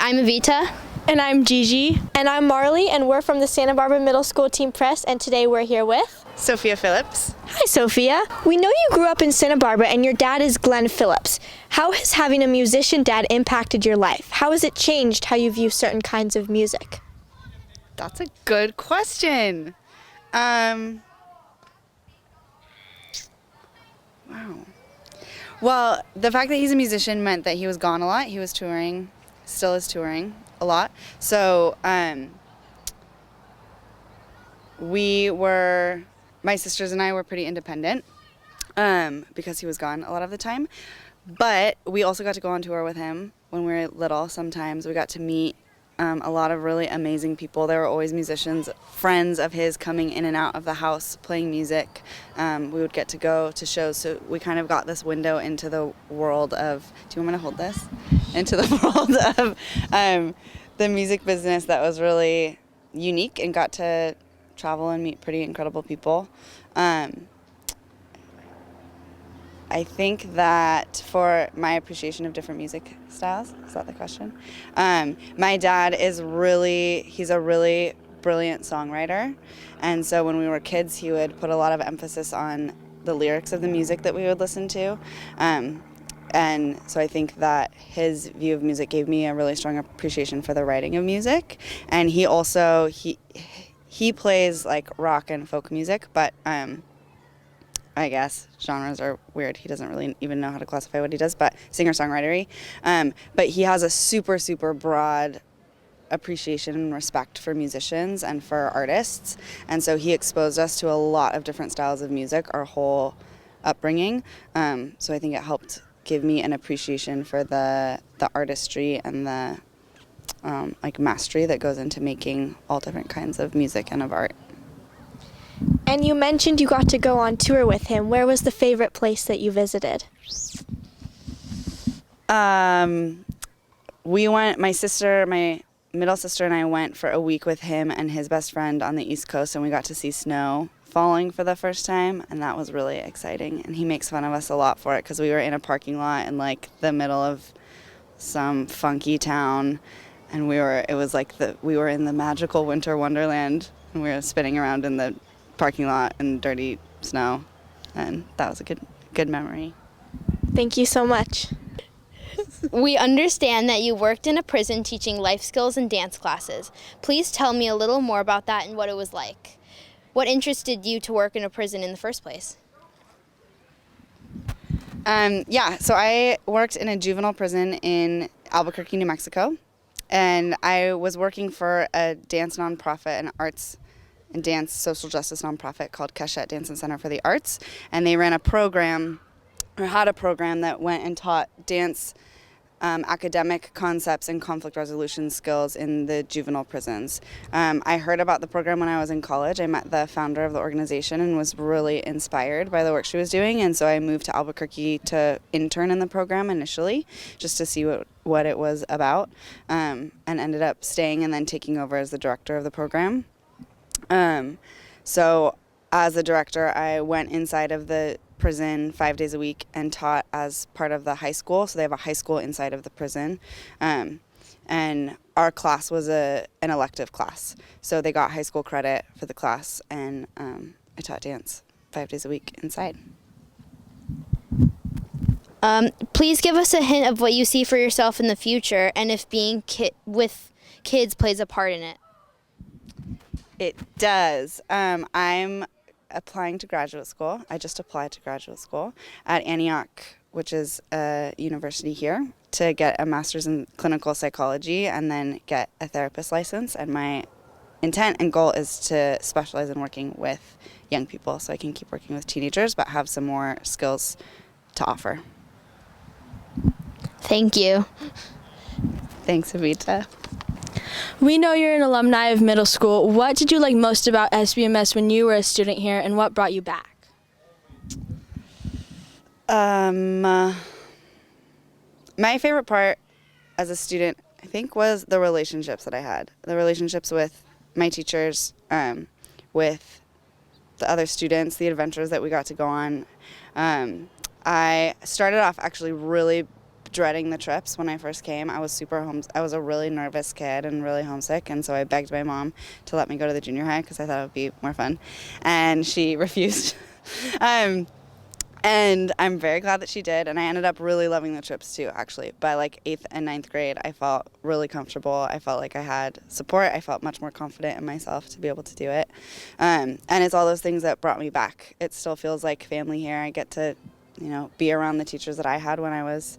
I'm Evita. And I'm Gigi. And I'm Marley, and we're from the Santa Barbara Middle School Team Crest, and today we're here with Sophia Phillips. Hi, Sophia. We know you grew up in Santa Barbara, and your dad is Glenn Phillips. How has having a musician dad impacted your life? How has it changed how you view certain kinds of music? That's a good question. Wow. Well, the fact that he's a musician meant that he was gone a lot. He was touring, still is touring a lot. So my sisters and I were pretty independent because he was gone a lot of the time. But we also got to go on tour with him when we were little. Sometimes we got to meet a lot of really amazing people. There were always musicians, friends of his coming in and out of the house playing music. We would get to go to shows, so we kind of got this window into the world of, do you want me to hold this? Into the world of the music business that was really unique, and got to travel and meet pretty incredible people. I think that for my appreciation of different music styles, is that the question? My dad he's a really brilliant songwriter. And so when we were kids, he would put a lot of emphasis on the lyrics of the music that we would listen to. And so I think that his view of music gave me a really strong appreciation for the writing of music. And he also, he plays like rock and folk music, but I guess genres are weird. He doesn't really even know how to classify what he does, but singer-songwritery. But he has a super, super broad appreciation and respect for musicians and for artists. And so he exposed us to a lot of different styles of music our whole upbringing. So I think it helped give me an appreciation for the artistry and the mastery that goes into making all different kinds of music and of art. And you mentioned you got to go on tour with him. Where was the favorite place that you visited? We went, my middle sister and I went for a week with him and his best friend on the East Coast, and we got to see snow falling for the first time, and that was really exciting. And he makes fun of us a lot for it because we were in a parking lot in like the middle of some funky town, and we were in the magical winter wonderland, and we were spinning around in the parking lot in dirty snow, and that was a good memory. Thank you so much. We understand that you worked in a prison teaching life skills and dance classes. Please tell me a little more about that and what it was like. What interested you to work in a prison in the first place? So I worked in a juvenile prison in Albuquerque, New Mexico, and I was working for a dance nonprofit, an arts and dance social justice nonprofit called Keshet Dance and Center for the Arts, and they ran a program, or had a program, that went and taught dance academic concepts and conflict resolution skills in the juvenile prisons. I heard about the program when I was in college. I met the founder of the organization and was really inspired by the work she was doing, and so I moved to Albuquerque to intern in the program initially, just to see what it was about, and ended up staying and then taking over as the director of the program. So as the director, I went inside of the prison 5 days a week and taught as part of the high school. So they have a high school inside of the prison. And our class was an elective class. So they got high school credit for the class, and I taught dance 5 days a week inside. Please give us a hint of what you see for yourself in the future, and if being with kids plays a part in it. It does. I'm applying to graduate school. I just applied to graduate school at Antioch, which is a university here, to get a master's in clinical psychology and then get a therapist license. And my intent and goal is to specialize in working with young people, so I can keep working with teenagers but have some more skills to offer. Thank you. Thanks, Evita. We know you're an alumni of middle school. What did you like most about SBMS when you were a student here, and what brought you back? My favorite part as a student, I think, was the relationships that I had. The relationships with my teachers, with the other students, the adventures that we got to go on. I started off actually really dreading the trips when I first came. I was I was a really nervous kid and really homesick, and so I begged my mom to let me go to the junior high because I thought it would be more fun, and she refused. And I'm very glad that she did, and I ended up really loving the trips too, actually. By like 8th and 9th grade, I felt really comfortable. I felt like I had support. I felt much more confident in myself to be able to do it. And it's all those things that brought me back. It still feels like family here. I get to, be around the teachers that I had when I was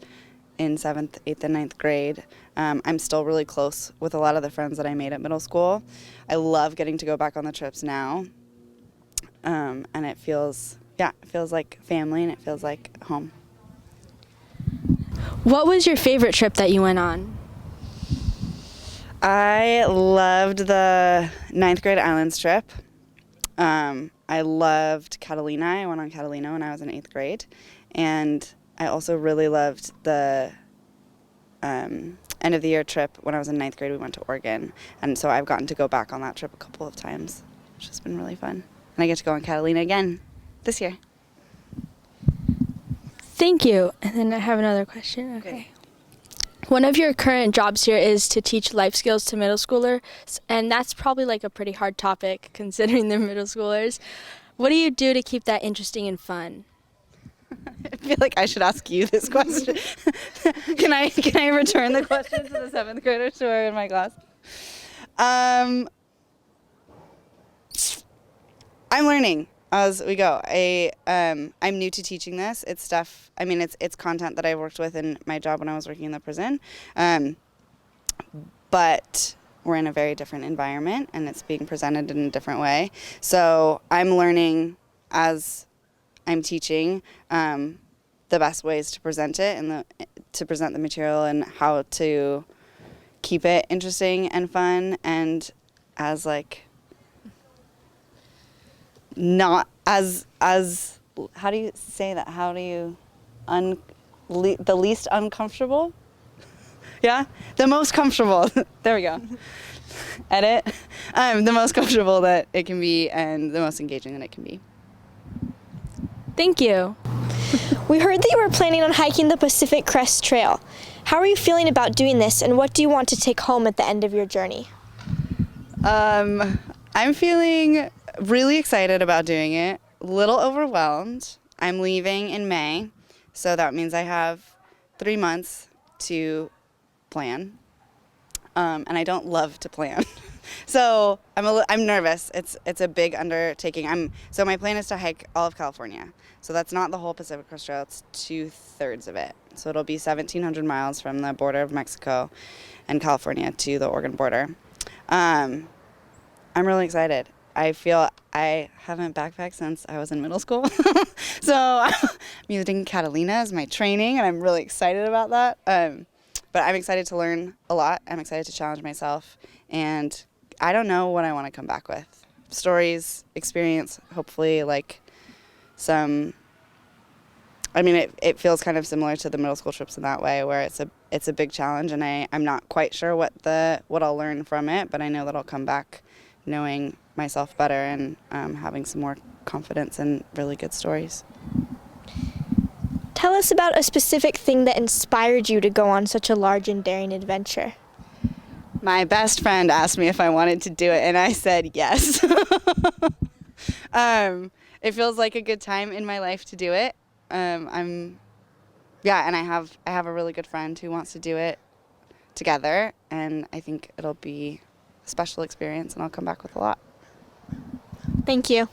in 7th, 8th, and 9th grade. I'm still really close with a lot of the friends that I made at middle school. I love getting to go back on the trips now, and it feels like family, and it feels like home. What was your favorite trip that you went on? I loved the 9th grade Islands trip. I loved Catalina. I went on Catalina when I was in 8th grade. And I also really loved the end of the year trip when I was in 9th grade. We went to Oregon. And so I've gotten to go back on that trip a couple of times, which has been really fun. And I get to go on Catalina again this year. Thank you. And then I have another question. Okay. One of your current jobs here is to teach life skills to middle schoolers, and that's probably like a pretty hard topic considering they're middle schoolers. What do you do to keep that interesting and fun? I feel like I should ask you this question. Can I return the question to the 7th graders who are in my class? I'm learning as we go. I'm new to teaching this. It's stuff, it's content that I worked with in my job when I was working in the prison. But we're in a very different environment, and it's being presented in a different way. So I'm learning as I'm teaching the best ways to present it and to present the material and how to keep it interesting and fun, and as not as how do you say that? How do you the least uncomfortable? Yeah, the most comfortable. There we go. Edit. The most comfortable that it can be, and the most engaging that it can be. Thank you. We heard that you were planning on hiking the Pacific Crest Trail. How are you feeling about doing this, and what do you want to take home at the end of your journey? I'm feeling really excited about doing it, a little overwhelmed. I'm leaving in May, so that means I have 3 months to plan, and I don't love to plan. So I'm nervous. It's a big undertaking. So my plan is to hike all of California. So that's not the whole Pacific Crest Trail. It's 2/3 of it. So it'll be 1,700 miles from the border of Mexico and California to the Oregon border. I'm really excited. I feel I haven't backpacked since I was in middle school. So I'm using Catalina as my training, and I'm really excited about that. But I'm excited to learn a lot. I'm excited to challenge myself, and I don't know what I want to come back with. Stories, experience, hopefully it feels kind of similar to the middle school trips in that way, where it's a big challenge, and I'm not quite sure what I'll learn from it, but I know that I'll come back knowing myself better and having some more confidence and really good stories. Tell us about a specific thing that inspired you to go on such a large and daring adventure. My best friend asked me if I wanted to do it, and I said yes. It feels like a good time in my life to do it. And I have a really good friend who wants to do it together, and I think it'll be a special experience, and I'll come back with a lot. Thank you.